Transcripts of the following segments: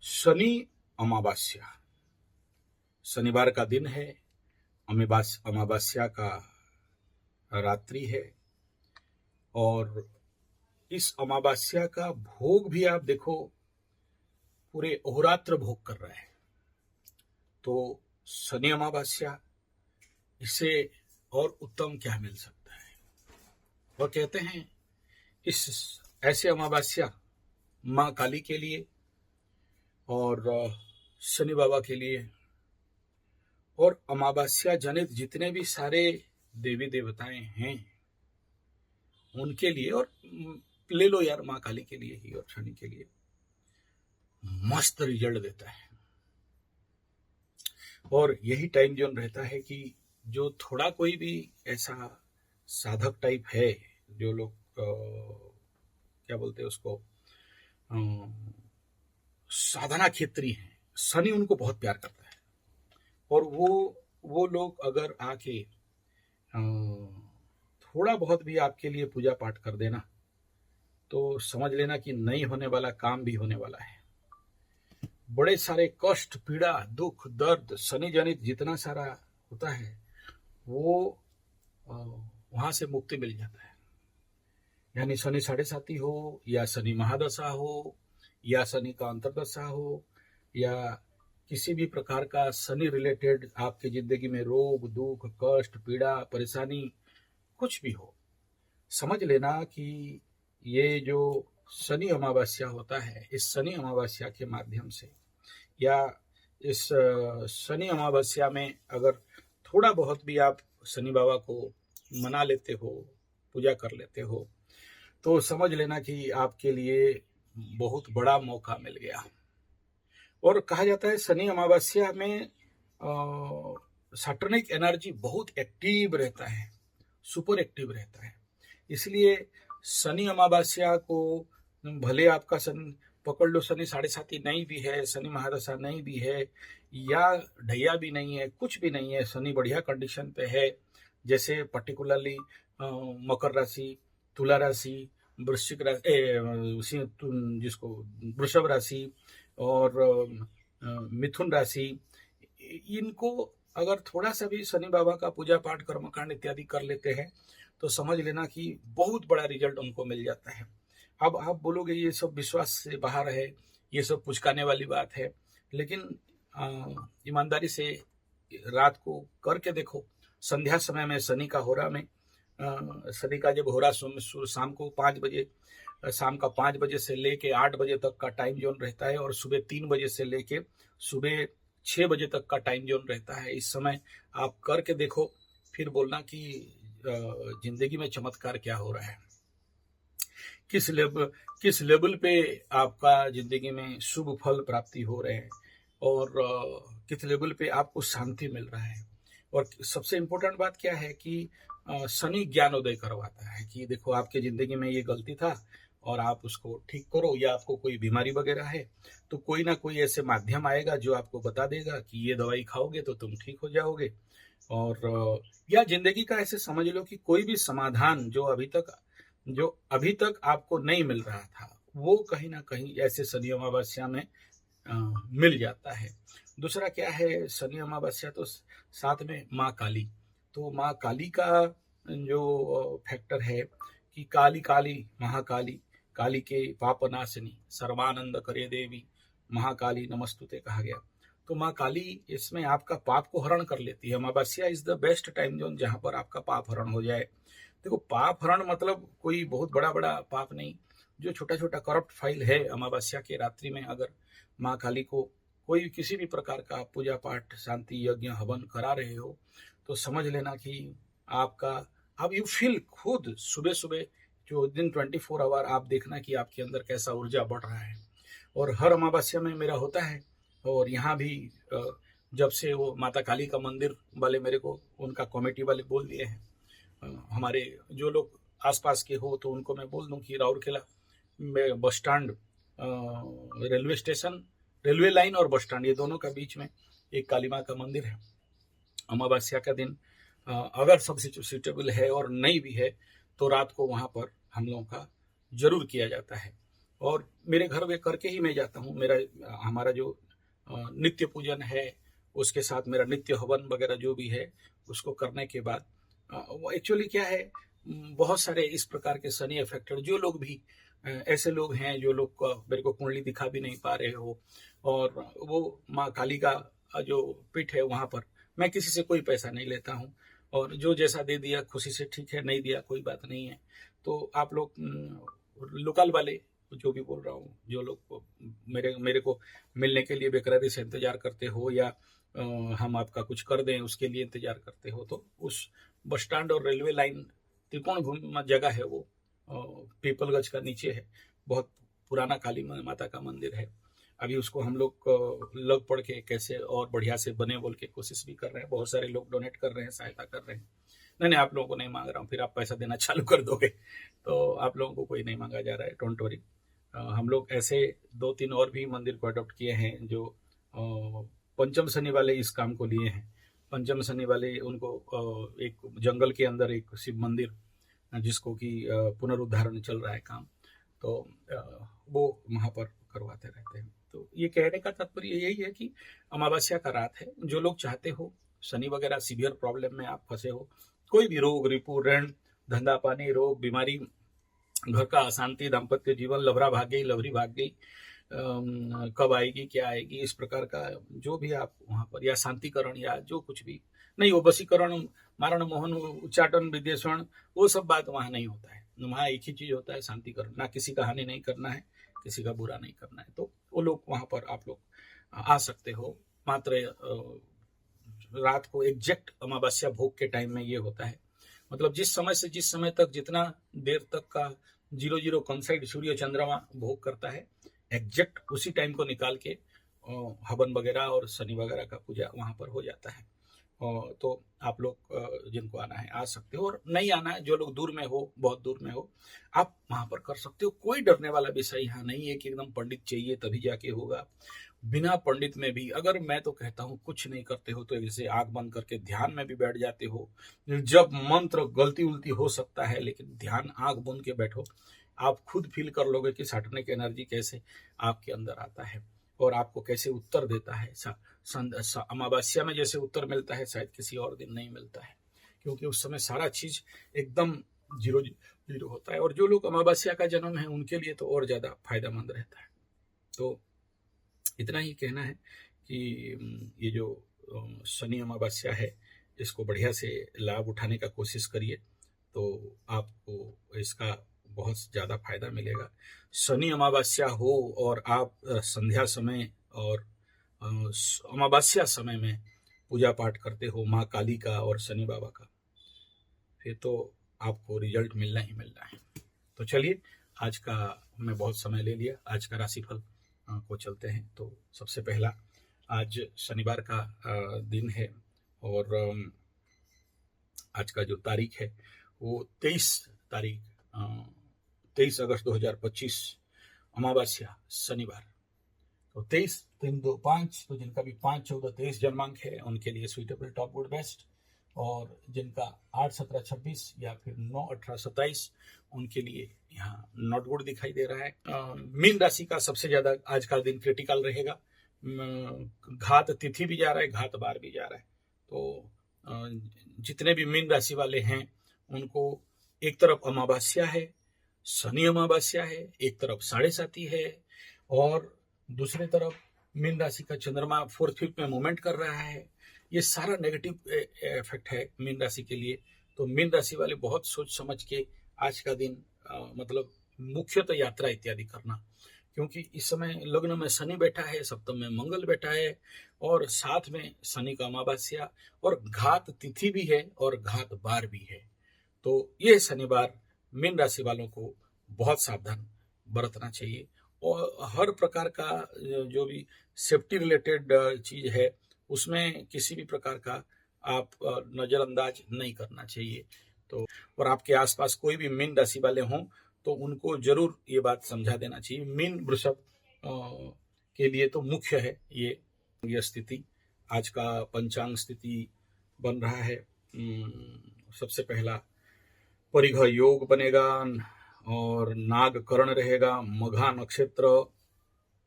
शनि अमावस्या, शनिवार का दिन है, अमावस्या का रात्रि है और इस अमावस्या का भोग भी आप देखो पूरे अहोरात्र भोग कर रहे हैं। तो शनि अमावस्या, इससे और उत्तम क्या मिल सकता है। और कहते हैं इस ऐसे अमावस्या माँ काली के लिए और शनि बाबा के लिए और अमावस्या जनित जितने भी सारे देवी देवताएं हैं उनके लिए, और ले लो यार माँ काली के लिए ही और शनि के लिए मस्त रिजल्ट देता है। और यही टाइम जोन रहता है कि जो थोड़ा कोई भी ऐसा साधक टाइप है, जो लोग क्या बोलते हैं उसको, साधना क्षेत्री हैं, शनि उनको बहुत प्यार करता है। और वो लोग अगर आके थोड़ा बहुत भी आपके लिए पूजा पाठ कर देना तो समझ लेना कि नहीं होने वाला काम भी होने वाला है। बड़े सारे कष्ट, पीड़ा, दुख, दर्द, शनि जनित जितना सारा होता है वो वहां से मुक्ति मिल जाता है। यानी शनि साढ़े साती हो या शनि महादशा हो या शनि का अंतरदशा हो या किसी भी प्रकार का शनि रिलेटेड आपकी जिंदगी में रोग, दुख, कष्ट, पीड़ा, परेशानी कुछ भी हो, समझ लेना कि ये जो शनि अमावस्या होता है, इस शनि अमावस्या के माध्यम से या इस शनि अमावस्या में अगर थोड़ा बहुत भी आप शनि बाबा को मना लेते हो, पूजा कर लेते हो, तो समझ लेना कि आपके लिए बहुत बड़ा मौका मिल गया। और कहा जाता है शनि अमावस्या में सैटर्निक एनर्जी बहुत एक्टिव रहता है, सुपर एक्टिव रहता है। इसलिए शनि अमावस्या को भले आपका सन पकड़ लो, शनि साढ़े साती नहीं भी है, शनि महादशा नहीं भी है या ढैया भी नहीं है, कुछ भी नहीं है, शनि बढ़िया कंडीशन पे है, जैसे पर्टिकुलरली मकर राशि, तुला राशि, वृश्चिक राशि, जिसको वृषभ राशि और मिथुन राशि, इनको अगर थोड़ा सा भी शनि बाबा का पूजा पाठ, कर्मकांड इत्यादि कर लेते हैं तो समझ लेना कि बहुत बड़ा रिजल्ट उनको मिल जाता है। अब आप बोलोगे ये सब विश्वास से बाहर है, ये सब पुचकाने वाली बात है, लेकिन ईमानदारी से रात को करके देखो। संध्या समय में शनि का होरा में, शनि का जब होरा शाम को 5 बजे, शाम का 5 बजे से लेके 8 बजे तक का टाइम जोन रहता है और सुबह 3 बजे से लेके सुबह 6 बजे तक का टाइम जोन रहता है। इस समय आप करके देखो, फिर बोलना कि जिंदगी में चमत्कार क्या हो रहा है, किस लेवल पे आपका जिंदगी में शुभ फल प्राप्ति हो रहे हैं और किस लेवल पे आपको शांति मिल रहा है। और सबसे इम्पोर्टेंट बात क्या है कि शनि ज्ञानोदय करवाता है कि देखो आपके जिंदगी में ये गलती था और आप उसको ठीक करो, या आपको कोई बीमारी वगैरह है तो कोई ना कोई ऐसे माध्यम आएगा जो आपको बता देगा कि ये दवाई खाओगे तो तुम ठीक हो जाओगे। और या जिंदगी का ऐसे समझ लो कि कोई भी समाधान जो अभी तक आपको नहीं मिल रहा था वो कहीं ना कहीं ऐसे शनि अमावस्या में मिल जाता है। दूसरा क्या है, शनि अमावस्या तो साथ में माँ काली, तो माँ काली का जो फैक्टर है कि काली काली महाकाली, काली के पापनाशिनी, सर्वानंद करे देवी, महाकाली नमस्तुते कहा गया। तो माँ काली इसमें आपका पाप को हरण कर लेती है। अमावस्या is the best time zone जहां पर आपका पाप हरण हो जाए। देखो पाप हरण मतलब कोई बहुत बड़ा बड़ा पाप नहीं, जो छोटा छोटा करप्ट फाइल है, अमावस्या के रात्रि में अगर माँ काली को कोई किसी भी प्रकार का पूजा पाठ, शांति यज्ञ, हवन करा रहे हो तो समझ लेना कि आप यू फील खुद सुबह सुबह जो दिन 24 आवर आप देखना कि आपके अंदर कैसा ऊर्जा बढ़ रहा है। और हर अमावस्या में मेरा होता है और यहाँ भी जब से वो माता काली का मंदिर वाले मेरे को उनका कमेटी वाले बोल दिए हैं, हमारे जो लोग आसपास के हो तो उनको मैं बोल दूं कि राउरकेला में bus stand, railway station, railway line और बस स्टैंड, ये दोनों का बीच में एक काली माँ का मंदिर है। अमावस्या का दिन अगर सबसे सूटेबल है और नहीं भी है तो रात को वहाँ पर हम लोगों का जरूर किया जाता है। और मेरे घर में करके ही मैं जाता हूँ। हमारा जो नित्य पूजन है, उसके साथ मेरा नित्य हवन वगैरह जो भी है, उसको करने के बाद वो एक्चुअली क्या है, बहुत सारे इस प्रकार के शनि अफेक्टेड जो लोग भी ऐसे लोग हैं, जो लोग मेरे को कुंडली दिखा भी नहीं पा रहे हो, और वो माँ काली का जो पीठ है वहाँ पर मैं किसी से कोई पैसा नहीं लेता हूँ, और जो जैसा दे दिया खुशी से ठीक है, नहीं दिया कोई बात नहीं है। तो आप लोग लोकल वाले जो भी बोल रहा हूँ, जो लोग मेरे को मिलने के लिए बेकरारी से इंतजार करते हो, या हम आपका कुछ कर दें उसके लिए इंतजार करते हो, तो उस बस स्टैंड और रेलवे लाइन त्रिकोण जगह है वो, पीपलगंज का नीचे है। बहुत पुराना काली माता का मंदिर है। अभी उसको हम लोग लग पड़ के कैसे और बढ़िया से बने बोल के कोशिश भी कर रहे हैं। बहुत सारे लोग डोनेट कर रहे हैं, सहायता कर रहे हैं। नहीं, आप लोगों को नहीं मांग रहा हूँ, फिर आप पैसा देना चालू कर दोगे, तो आप लोगों को कोई नहीं मांगा जा रहा है, डोंट वरी। हम लोग ऐसे 2-3 और भी मंदिर को अडॉप्ट किए हैं जो पंचम शनि वाले इस काम को लिए हैं। पंचम शनि वाले उनको एक जंगल के अंदर एक शिव मंदिर, जिसको कि पुनरुद्धारण चल रहा है काम, तो वो वहाँ पर करवाते रहते हैं। तो ये कहने का तात्पर्य यही है कि अमावस्या का रात है, जो लोग चाहते हो, शनि वगैरह सीवियर प्रॉब्लम में आप फंसे हो, कोई भी रोग, रिपू, ऋण, धंधा पानी, रोग, बीमारी, घर का अशांति, दाम्पत्य जीवन, लवरा भाग गई, लवरी भाग गई, कब आएगी, क्या आएगी, इस प्रकार का जो भी आप वहाँ पर, या शांतिकरण या जो कुछ भी नहीं, वो वशीकरण, मारण, मोहन, उच्चाटन, विदेशण, वो सब बात वहाँ नहीं होता है। वहाँ एक ही चीज होता है, शांतिकरण। ना किसी का हानि नहीं करना है, किसी का बुरा नहीं करना है। तो वो लोग वहाँ पर आप लोग आ सकते हो। मात्र रात को एग्जैक्ट अमावस्या भोग के टाइम में ये होता है, मतलब जिस समय से जिस समय तक, जितना देर तक का 00 कंसाइड सूर्य चंद्रमा भोग करता है, एग्जैक्ट उसी टाइम को निकाल के हवन वगैरह और शनि वगैरह का पूजा वहां पर हो जाता है। तो आप लोग जिनको आना है आ सकते हो, और नहीं आना है, जो लोग दूर में हो, बहुत दूर में हो, आप वहां पर कर सकते हो। कोई डरने वाला विषय यहाँ नहीं है कि एकदम पंडित चाहिए तभी जाके होगा। बिना पंडित में भी, अगर मैं तो कहता हूँ कुछ नहीं करते हो तो जैसे आंख बंद करके ध्यान में भी बैठ जाते हो, जब मंत्र गलती उल्टी हो सकता है, लेकिन ध्यान आंख बंद के बैठो, आप खुद फील कर लोगे कि सैटर्न की एनर्जी कैसे आपके अंदर आता है और आपको कैसे उत्तर देता है। अमावस्या में जैसे उत्तर मिलता है, शायद किसी और दिन नहीं मिलता है, क्योंकि उस समय सारा चीज एकदम 0-0 होता है। और जो लोग अमावस्या का जन्म है उनके लिए तो और ज्यादा फायदेमंद रहता है। तो इतना ही कहना है कि ये जो शनि अमावस्या है, इसको बढ़िया से लाभ उठाने का कोशिश करिए, तो आपको इसका बहुत ज़्यादा फायदा मिलेगा। शनि अमावस्या हो और आप संध्या समय और अमावस्या समय में पूजा पाठ करते हो माँ काली का और शनि बाबा का, फिर तो आपको रिजल्ट मिलना ही मिलना है। तो चलिए, आज का मैं बहुत समय ले लिया, आज का राशिफल को चलते हैं। तो सबसे पहला, आज शनिवार का दिन है, और आज का जो तारीख है वो 23 अगस्त 2025, अमावस्या शनिवार। तो 23, 3, 2, 5, तो जिनका भी 5, 14, 23 जन्मांक है उनके लिए सुइटेबल, टॉप, गुड, बेस्ट। और जिनका 8, 17, 26 या फिर 9, 18, 27, उनके लिए यहाँ नॉट गुड दिखाई दे रहा है। मीन राशि का सबसे ज्यादा आज का दिन क्रिटिकल रहेगा। घात तिथि भी जा रहा है, घात बार भी जा रहा है। तो जितने भी मीन राशि वाले हैं उनको एक तरफ अमावस्या है, शनि अमावस्या है, एक तरफ 7.5 है, और दूसरी तरफ मीन राशि का चंद्रमा 4th 5th में मूवमेंट कर रहा है। ये सारा नेगेटिव इफेक्ट है मीन राशि के लिए। तो मीन राशि वाले बहुत सोच समझ के आज का दिन मतलब मुख्यतः यात्रा इत्यादि करना, क्योंकि इस समय लग्न में शनि बैठा है, सप्तम में मंगल बैठा है, और साथ में शनि का अमावस्या, और घात तिथि भी है और घात बार भी है। तो ये शनिवार मीन राशि वालों को बहुत सावधान बरतना चाहिए, और हर प्रकार का जो भी सेफ्टी रिलेटेड चीज है उसमें किसी भी प्रकार का आप नजरअंदाज नहीं करना चाहिए। तो और आपके आसपास कोई भी मीन राशि वाले हों तो उनको जरूर ये बात समझा देना चाहिए। मीन वृषभ के लिए तो मुख्य है ये स्थिति। आज का पंचांग स्थिति बन रहा है। सबसे पहला परिघ योग बनेगा, और नागकरण रहेगा। मघा नक्षत्र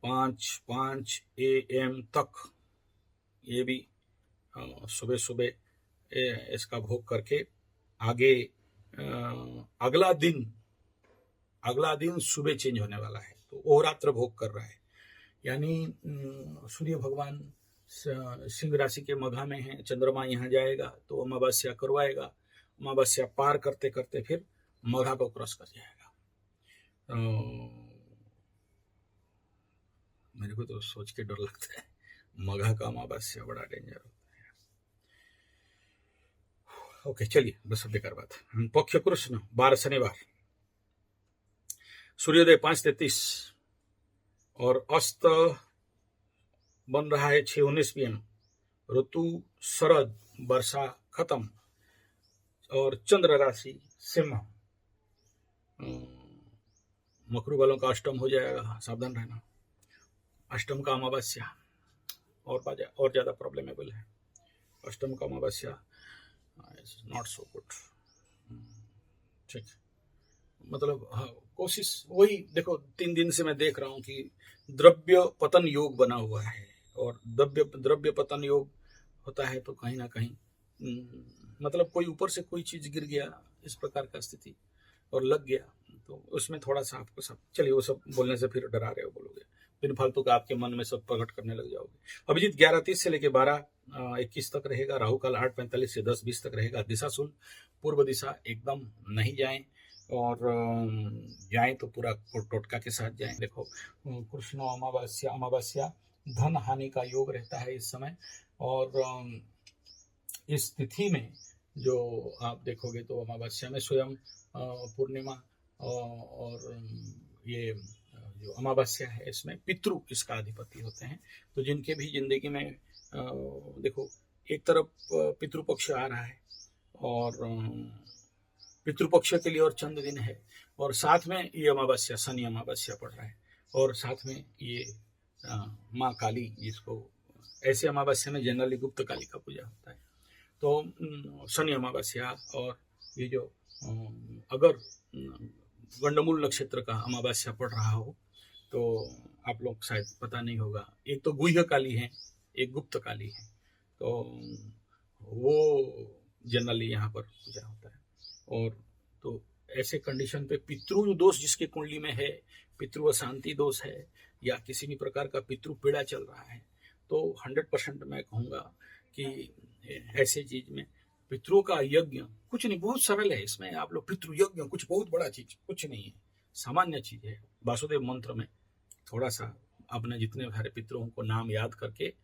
5 AM तक, ये भी सुबह सुबह इसका भोग करके आगे अगला दिन सुबह चेंज होने वाला है, तो वो रात्र भोग कर रहा है। यानी सूर्य भगवान सिंह राशि के मघा में है, चंद्रमा यहाँ जाएगा तो अमावस्या करवाएगा, अमावस्या पार करते करते फिर मघा को क्रॉस कर जाएगा। मेरे को तो सोच के डर लगता है, मघा का अमावस्या बड़ा डेंजर होता है। ओके चलिए, बस बेकार बात। पक्ष कृष्ण 12 शनिवार, सूर्योदय 5:33 और अस्त बन रहा है 6:19 PM। ऋतु शरद, वर्षा खत्म और चंद्र राशि सिंह। मकरू वालों का अष्टम हो जाएगा, सावधान रहना। अष्टम का अमावस्या और ज्यादा प्रॉब्लमेबल है। अष्टम का अमावस्या नॉट सो गुड। ठीक, मतलब हाँ, कोशिश वही देखो, 3 दिन से मैं देख रहा हूं कि द्रव्य पतन योग बना हुआ है, और द्रव्य पतन योग होता है तो कहीं ना कहीं मतलब कोई ऊपर से कोई चीज गिर गया, इस प्रकार का स्थिति और लग गया, तो उसमें थोड़ा सा आपको सब, चलिए वो सब बोलने से फिर डरा रहे हो, बोलोगे बिन फालतू का आपके मन में सब प्रकट करने लग जाओगे। अभिजीत 11:30 से लेकर 12:21 तक रहेगा। राहु काल 8:45 से 10:20 तक रहेगा। दिशा शुल पूर्व दिशा एकदम नहीं जाएं, और जाएं तो पूरा टोटका के साथ जाएं। देखो कृष्ण अमावस्या धन हानि का योग रहता है इस समय, और इस तिथि में जो आप देखोगे तो अमावस्या में स्वयं पूर्णिमा और ये जो अमावस्या है इसमें पितृ इसका अधिपति होते हैं। तो जिनके भी जिंदगी में देखो एक तरफ पितृपक्ष आ रहा है, और पितृपक्ष के लिए और चंद दिन है, और साथ में ये अमावस्या शनि अमावस्या पड़ रहा है, और साथ में ये माँ काली, जिसको ऐसे अमावस्या में जनरली गुप्त काली का पूजा होता है। तो शनि अमावस्या, और ये जो अगर गंडमूल नक्षत्र का अमावस्या पड़ रहा हो तो आप लोग शायद पता नहीं होगा, एक तो गुह्य काली है, एक गुप्त काली है, तो वो जनरली यहाँ पर पूजा होता है। और तो ऐसे कंडीशन पे पितृ दोष जिसके कुंडली में है, पितृ अशांति दोष है, या किसी भी प्रकार का पितृ पीड़ा चल रहा है, तो 100% मैं कहूँगा कि ऐसे चीज में पितरों का यज्ञ कुछ नहीं, बहुत सरल है। इसमें आप लोग पितृ यज्ञ कुछ बहुत बड़ा चीज कुछ नहीं है, सामान्य चीज है। वासुदेव मंत्र में थोड़ा सा अपने जितने सारे पितरों को नाम याद करके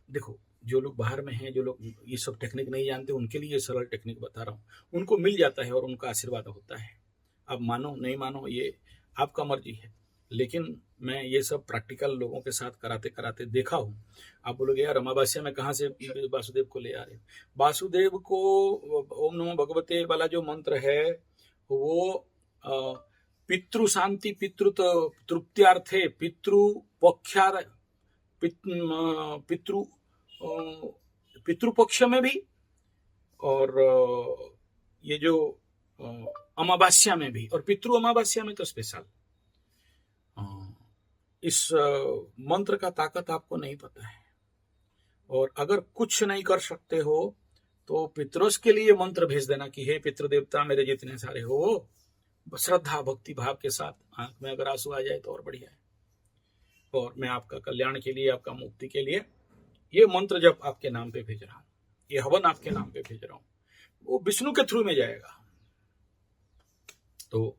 देखो, जो लोग बाहर में हैं, जो लोग ये सब टेक्निक नहीं जानते, उनके लिए सरल टेक्निक बता रहा हूँ, उनको मिल जाता है और उनका आशीर्वाद होता है। अब मानो नहीं मानो ये आपका मर्जी है, लेकिन मैं ये सब प्रैक्टिकल लोगों के साथ कराते कराते देखा हूँ। आप बोलोगे यार अमावस्या में कहाँ से वासुदेव को ले आ रहे? वासुदेव को ओम नमो भगवते वाला जो मंत्र है वो पितृ शांति, पितृ तृप्त्यार्थे, पितृपक्ष में भी, और ये जो अमावस्या में भी, और पितृ अमावस्या में तो स्पेशल। इस मंत्र का ताकत आपको नहीं पता है, और अगर कुछ नहीं कर सकते हो तो पितरों के लिए मंत्र भेज देना कि हे पितृ देवता मेरे जितने सारे हो, श्रद्धा भक्ति भाव के साथ, आंख में अगर आंसू आ जाए तो और बढ़िया है, और मैं आपका कल्याण के लिए, आपका मुक्ति के लिए ये मंत्र जब आपके नाम पे भेज रहा हूं, ये हवन आपके नाम पे भेज रहा हूं, वो विष्णु के थ्रू में जाएगा, तो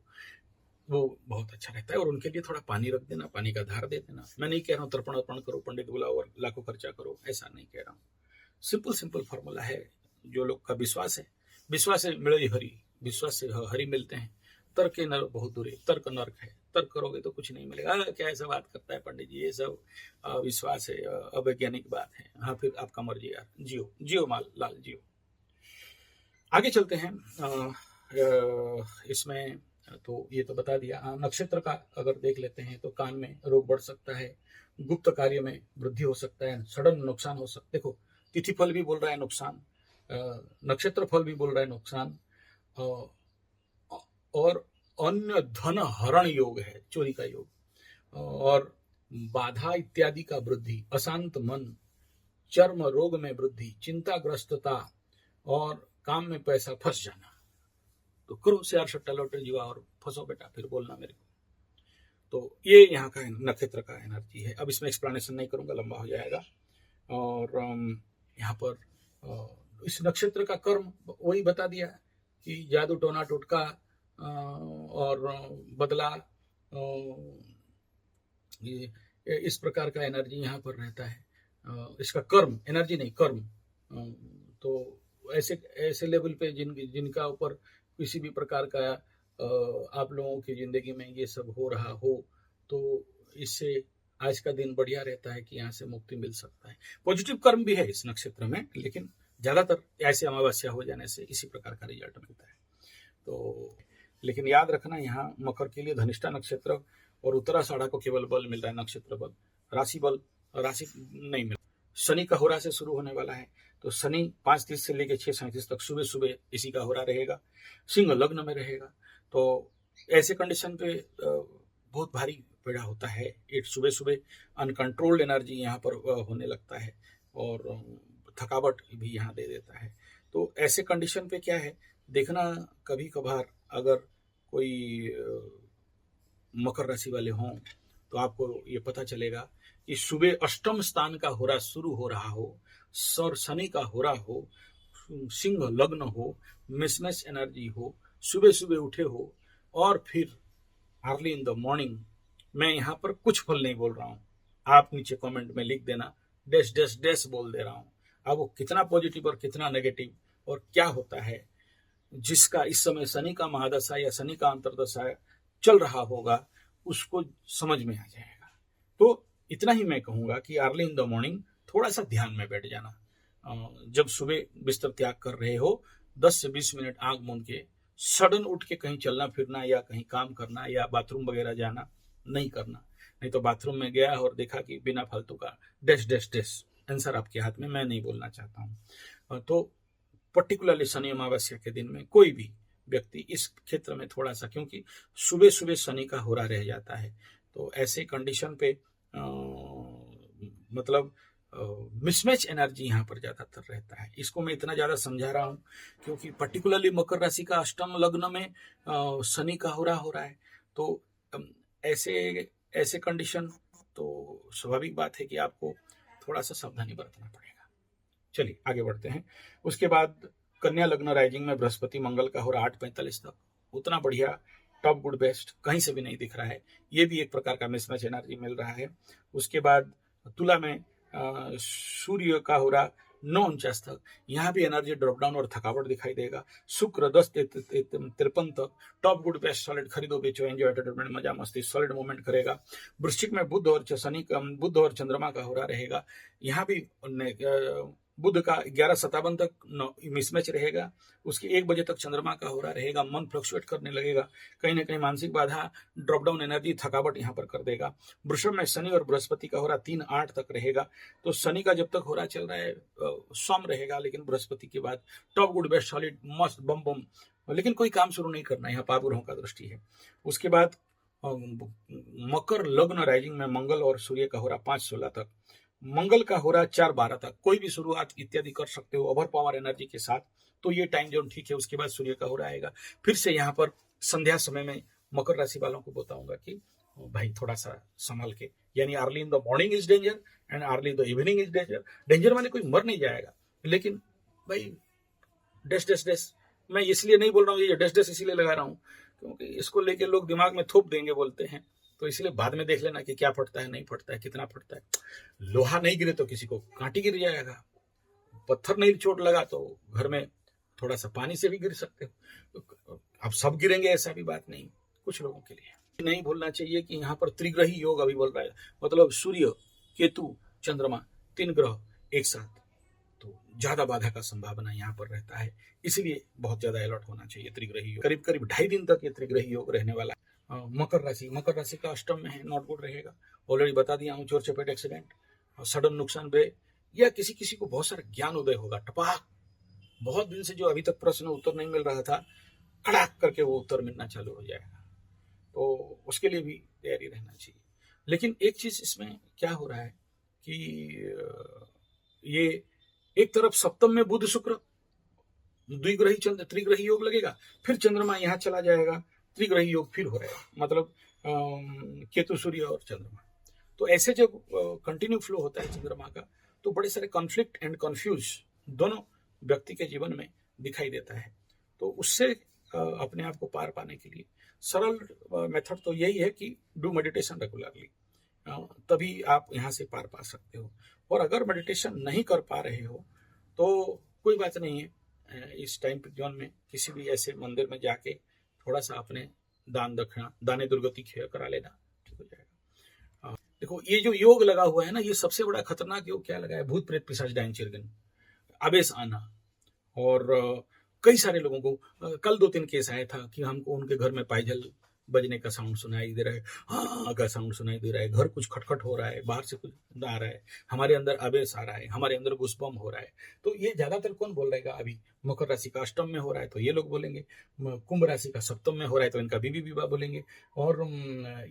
वो बहुत अच्छा रहता है। और उनके लिए थोड़ा पानी रख देना, पानी का धार दे देना। मैं नहीं कह रहा हूँ तर्पण अर्पण करो, पंडित बुलाओ और लाखों खर्चा करो, ऐसा नहीं कह रहा हूँ। सिंपल फॉर्मूला है, जो लोग का विश्वास है मिले हरि, विश्वास से हरि मिलते हैं। तर्क नर बहुत दूर है, तर्क नर्क है, तर्क करोगे तो कुछ नहीं मिलेगा। क्या ऐसा बात करता है पंडित जी, ये सब विश्वास है, अवैज्ञानिक बात है। हाँ फिर आपका मर्जी यार, जियो माल लाल जियो। आगे चलते हैं। इसमें तो ये तो बता दिया। नक्षत्र का अगर देख लेते हैं तो कान में रोग बढ़ सकता है, गुप्त कार्य में वृद्धि हो सकता है, सडन नुकसान हो सकता है। देखो तिथि फल भी बोल रहा है नुकसान, नक्षत्र फल भी बोल रहा है नुकसान, और अन्य धन हरण योग है, चोरी का योग, और बाधा इत्यादि का वृद्धि, अशांत मन, चर्म रोग में वृद्धि, चिंताग्रस्तता और काम में पैसा फंस जाना। तो करो शेयर सट्टा लॉटरी जुआ और फंसो बेटा, फिर बोलना मेरे को। तो ये यहाँ का नक्षत्र का एनर्जी है। अब इसमें एक्सप्लेनेशन नहीं करूंगा, लंबा हो जाएगा। और यहाँ पर इस नक्षत्र का कर्म वही बता दिया कि जादू टोना टोटका और बदला, इस प्रकार का एनर्जी यहाँ पर रहता है। इसका कर्म, एनर्जी नहीं कर्म। तो ऐसे ऐसे लेवल पे जिनका ऊपर किसी भी प्रकार का आप लोगों की जिंदगी में ये सब हो रहा हो, तो इससे आज का दिन बढ़िया रहता है कि यहाँ से मुक्ति मिल सकता है। पॉजिटिव कर्म भी है इस नक्षत्र में, लेकिन ज्यादातर ऐसे अमावस्या हो जाने से इसी प्रकार का रिजल्ट मिलता है। तो लेकिन याद रखना, यहाँ मकर के लिए धनिष्ठा नक्षत्र और उत्तराषाढ़ा को केवल बल मिल रहा है, नक्षत्र बल, राशि बल राशि नहीं मिल। शनि का होरा से शुरू होने वाला है, तो शनि 5:30 से लेकर 6:37 तक सुबह सुबह इसी का होरा रहेगा, सिंह लग्न में रहेगा। तो ऐसे कंडीशन पे बहुत भारी पीड़ा होता है। एक सुबह सुबह अनकंट्रोल्ड एनर्जी यहाँ पर होने लगता है और थकावट भी यहाँ दे देता है। तो ऐसे कंडीशन पे क्या है देखना, कभी कभार अगर कोई मकर राशि वाले हों तो आपको ये पता चलेगा कि सुबह अष्टम स्थान का होरा शुरू हो रहा हो, सर शनि का होरा हो, सिंह लग्न हो, मिसमैच एनर्जी हो, सुबह सुबह उठे हो, और फिर अर्ली इन द मॉर्निंग। मैं यहाँ पर कुछ फल नहीं बोल रहा हूँ, आप नीचे कमेंट में लिख देना, डैश डैश डैश बोल दे रहा हूँ। अब वो कितना पॉजिटिव और कितना नेगेटिव और क्या होता है, जिसका इस समय शनि का महादशा या शनि का अंतरदशा चल रहा होगा, उसको समझ में आ जाएगा। तो इतना ही मैं कहूंगा कि अर्ली इन द मॉर्निंग थोड़ा सा ध्यान में बैठ जाना। जब सुबह बिस्तर त्याग कर रहे हो 10 से 20 मिनट आंख मूंद के सडन उठ के कहीं चलना फिरना या कहीं काम करना या बाथरूम वगैरह जाना नहीं करना। नहीं तो बाथरूम में गया और देखा कि बिना फालतू का डैश डैश डैश, आंसर आपके हाथ में, मैं नहीं बोलना चाहता हूँ। तो पर्टिकुलरली शनि अमावस्या के दिन में कोई भी व्यक्ति इस क्षेत्र में थोड़ा सा, क्योंकि सुबह सुबह शनि का होरा रह जाता है, तो ऐसे कंडीशन पे मतलब मिसमैच एनर्जी यहाँ पर ज्यादातर रहता है। इसको मैं इतना ज्यादा समझा रहा हूँ क्योंकि पर्टिकुलरली मकर राशि का अष्टम लग्न में शनि का होरा हो रहा है। तो ऐसे ऐसे कंडीशन, तो स्वाभाविक बात है कि आपको थोड़ा सा सावधानी बरतना पड़ेगा। चलिए आगे बढ़ते हैं। उसके बाद कन्या लग्न राइजिंग में बृहस्पति मंगल का हो रहा 8:45 तक, उतना बढ़िया टॉप गुड बेस्ट कहीं से भी नहीं दिख रहा है, ये भी एक प्रकार का मिसमैच एनर्जी मिल रहा है। उसके बाद तुला में सूर्य का हो रहा 9:49 तक, यहाँ भी एनर्जी ड्रॉप डाउन और थकावट दिखाई देगा। शुक्र 10:53 तक टॉप गुड बेस्ट सॉलिड, खरीदो बेचो एंजॉय एंटरटेनमेंट मजा मस्ती सॉलिड मूवमेंट करेगा। वृश्चिक में बुध और बुध और चंद्रमा का हो रहा रहेगा, यहाँ भी बुध का 11:57 तक मिसमैच रहेगा। उसके 1 बजे तक चंद्रमा का हो रहा रहेगा, मन फ्लक्चुएट करने लगेगा, कहीं ना कहीं मानसिक बाधा, ड्रॉप डाउन एनर्जी, थकावट यहाँ पर कर देगा। वृषभ में शनि और बृहस्पति का हो रहा 3:08 तक रहेगा। तो शनि का जब तक हो रहा चल रहा है सौम रहेगा, लेकिन बृहस्पति के बाद टॉप गुड बेस्ट सॉलिड मस्त बम बम, लेकिन कोई काम शुरू नहीं करना, यहाँ पाप ग्रहों का दृष्टि है। उसके बाद मकर लग्न राइजिंग में मंगल और सूर्य का हो रहा 5:16 तक, मंगल का हो रहा 4:12 तक, कोई भी शुरुआत इत्यादि कर सकते हो ओवर पावर एनर्जी के साथ, तो ये टाइम जोन ठीक है। उसके बाद सूर्य का हो रहा आएगा। फिर से यहाँ पर संध्या समय में मकर राशि वालों को बताऊंगा कि भाई थोड़ा सा संभल के, यानी early in the morning is danger and early in the evening is danger. Danger माने कोई मर नहीं जाएगा, लेकिन भाई डैश डैश डैश, मैं इसलिए नहीं बोल रहा हूँ, ये डैश डैश इसीलिए लगा रहा हूँ क्योंकि इसको लेके लोग दिमाग में थोप देंगे बोलते हैं, तो इसलिए बाद में देख लेना कि क्या फटता है, नहीं फटता है, कितना फटता है। लोहा नहीं गिरे तो किसी को कांटी गिर जाएगा, पत्थर नहीं चोट लगा तो घर में थोड़ा सा पानी से भी गिर सकते हो। अब सब गिरेंगे ऐसा भी बात नहीं, कुछ लोगों के लिए नहीं भूलना चाहिए कि यहाँ पर त्रिग्रही योग अभी बोल रहा है, मतलब सूर्य केतु चंद्रमा 3 ग्रह एक साथ, तो ज्यादा बाधा का संभावना यहाँ पर रहता है, इसलिए बहुत ज्यादा अलर्ट होना चाहिए। त्रिग्रही योग करीब करीब 2.5 दिन तक ये त्रिग्रही योग रहने वाला है। मकर राशि का अष्टम में है, नॉट गुड रहेगा, ऑलरेडी बता दिया हूँ। चोर चपेट एक्सीडेंट, सडन नुकसान बे, या किसी किसी को बहुत सारा ज्ञान उदय होगा, टपाक, बहुत दिन से जो अभी तक प्रश्न उत्तर नहीं मिल रहा था, कड़ाक करके वो उत्तर मिलना चालू हो जाएगा। तो उसके लिए भी तैयारी रहना चाहिए। लेकिन एक चीज इसमें क्या हो रहा है कि ये एक तरफ सप्तम में बुध शुक्र द्विग्रही चंद्र त्रिग्रही योग लगेगा, फिर चंद्रमा यहाँ चला जाएगा, त्रिग्रही योग फिर हो रहेगा, मतलब केतु सूर्य और चंद्रमा। तो ऐसे जब कंटिन्यू फ्लो होता है चंद्रमा का, तो बड़े सारे कॉन्फ्लिक्ट एंड कंफ्यूज दोनों व्यक्ति के जीवन में दिखाई देता है। तो उससे अपने आप को पार पाने के लिए सरल मेथड तो यही है कि डू मेडिटेशन रेगुलरली, तभी आप यहाँ से पार पा सकते हो। और अगर मेडिटेशन नहीं कर पा रहे हो तो कोई बात नहीं है, इस टाइम जोन में किसी भी ऐसे मंदिर में जाके थोड़ा सा अपने दान दक्षिणा दाने दुर्गति खेय करा लेना, ठीक हो जाएगा। देखो ये जो योग लगा हुआ है ना, ये सबसे बड़ा खतरनाक योग क्या लगा है, भूत प्रेत पिशाच डायन चिरगन आवेश आना। और कई सारे लोगों को कल 2-3 केस आया था कि हमको उनके घर में पायजल बजने का साउंड सुनाई दे रहा है, हाँ का साउंड सुनाई दे रहा है, घर कुछ खटखट हो रहा है, बाहर से कुछ आ रहा है, हमारे अंदर आवेश आ रहा है, हमारे अंदर घुसपम हो रहा है। तो ये ज्यादातर कौन बोल रहेगा, अभी मकर राशि का अष्टम में हो रहा है तो ये लोग बोलेंगे, कुंभ राशि का सप्तम में हो रहा है तो इनका बीबी विवाह बोलेंगे, और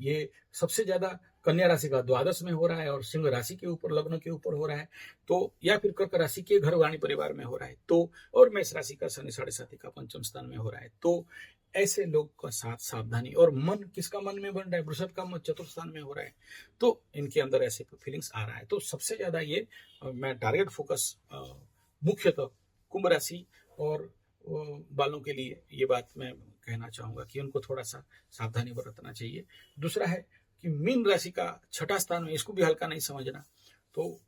ये सबसे ज्यादा कन्या राशि का द्वादश में हो रहा है और सिंह राशि के ऊपर लग्न के ऊपर हो रहा है, तो या फिर कर्क राशि के घर वाणी परिवार में हो रहा है, तो और मेष राशि का शनि 7.5 का पंचम स्थान में हो रहा है। तो ऐसे लोग का साथ सावधानी, और मन किसका मन में बन रहा है, वृषभ का मन चतुर्थ स्थान में हो रहा है, तो इनके अंदर ऐसे फीलिंग्स आ रहा है। तो सबसे ज्यादा ये मैं टारगेट फोकस मुख्यतः कुंभ राशि और बालों के लिए ये बात मैं कहना चाहूंगा कि उनको थोड़ा सा सावधानी बरतना चाहिए। दूसरा है कि मीन राशि का 6ठा स्थान में, इसको भी हल्का नहीं समझना। तो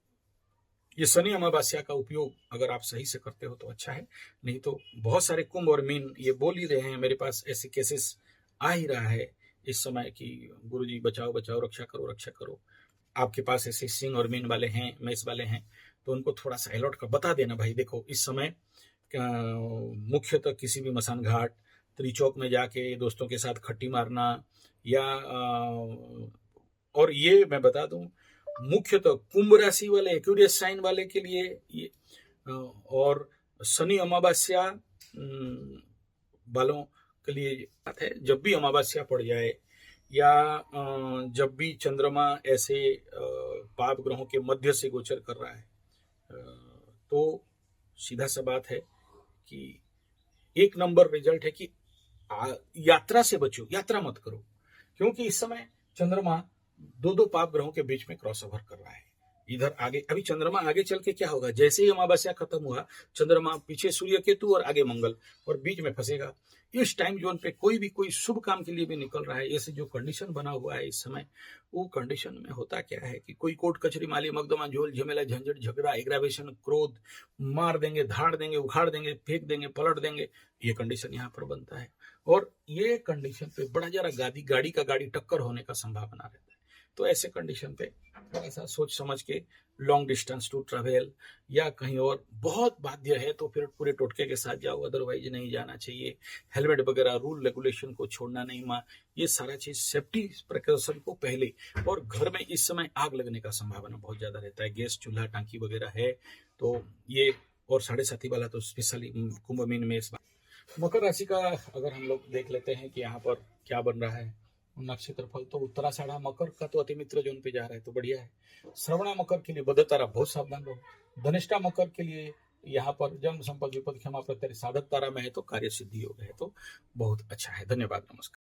ये शनि अमावस्या का उपयोग अगर आप सही से करते हो तो अच्छा है, नहीं तो बहुत सारे कुंभ और मीन ये बोल ही रहे हैं, मेरे पास ऐसे केसेस आ ही रहा है इस समय कि गुरुजी बचाओ बचाओ, रक्षा करो रक्षा करो। आपके पास ऐसे सिंह और मीन वाले हैं, मेष वाले हैं, तो उनको थोड़ा सा अलर्ट कर बता देना, भाई देखो इस समय मुख्यतः किसी भी मसान घाट त्रिचौक में जाके दोस्तों के साथ खट्टी मारना, या और ये मैं बता दूं मुख्यतः कुंभ राशि वाले एक्यूरियस साइन वाले के लिए ये, और शनि अमावस्या वालों के लिए बात है, जब भी अमावस्या पड़ जाए या जब भी चंद्रमा ऐसे पाप ग्रहों के मध्य से गोचर कर रहा है, तो सीधा सा बात है कि 1 नंबर रिजल्ट है कि यात्रा से बचो, यात्रा मत करो, क्योंकि इस समय चंद्रमा 2 पाप ग्रहों के बीच में क्रॉस ओवर कर रहा है। इधर आगे अभी चंद्रमा आगे चल के क्या होगा, जैसे ही अमावस्या खत्म हुआ चंद्रमा पीछे सूर्य केतु और आगे मंगल, और बीच में फंसेगा। इस टाइम जोन पे कोई शुभ काम के लिए भी निकल रहा है, ऐसे जो कंडीशन बना हुआ है इस समय, वो कंडीशन में होता क्या है कि कोई कोर्ट कचहरी माली मकदमा झोल झमेला झंझट झगड़ा एग्रावेशन क्रोध, मार देंगे धाड़ देंगे उखाड़ देंगे फेंक देंगे पलट देंगे, ये कंडीशन यहाँ पर बनता है। और ये कंडीशन पे बड़ा जरा गाड़ी का गाड़ी टक्कर होने का संभावना रहता है। तो ऐसे कंडीशन पे थोड़ा सा सोच समझ के लॉन्ग डिस्टेंस टू ट्रैवल या कहीं और बहुत बाध्य है तो फिर पूरे टोटके के साथ जाओ, अदरवाइज नहीं जाना चाहिए। हेलमेट वगैरह रूल रेगुलेशन को छोड़ना नहीं, ये सारा चीज सेफ्टी प्रिकॉशन को पहले। और घर में इस समय आग लगने का संभावना बहुत ज्यादा रहता है, गैस चूल्हा टांकी वगैरह है तो ये, और 7.5 वाला तो स्पेशली कुंभ मीन में इस बार। मकर राशि का अगर हम लोग देख लेते हैं कि यहाँ पर क्या बन रहा है नक्षत्र फल, तो उत्तराषाढ़ा मकर का तो अति मित्र जोन पे जा रहा है तो बढ़िया है। श्रवणा मकर के लिए बदतारा बहुत सावधान रहो। धनिष्ठा मकर के लिए यहाँ पर जन्म संपद विपद क्षमा प्रत्यय साधक तारा में है तो कार्य सिद्धि योग है, तो बहुत अच्छा है। धन्यवाद, नमस्कार।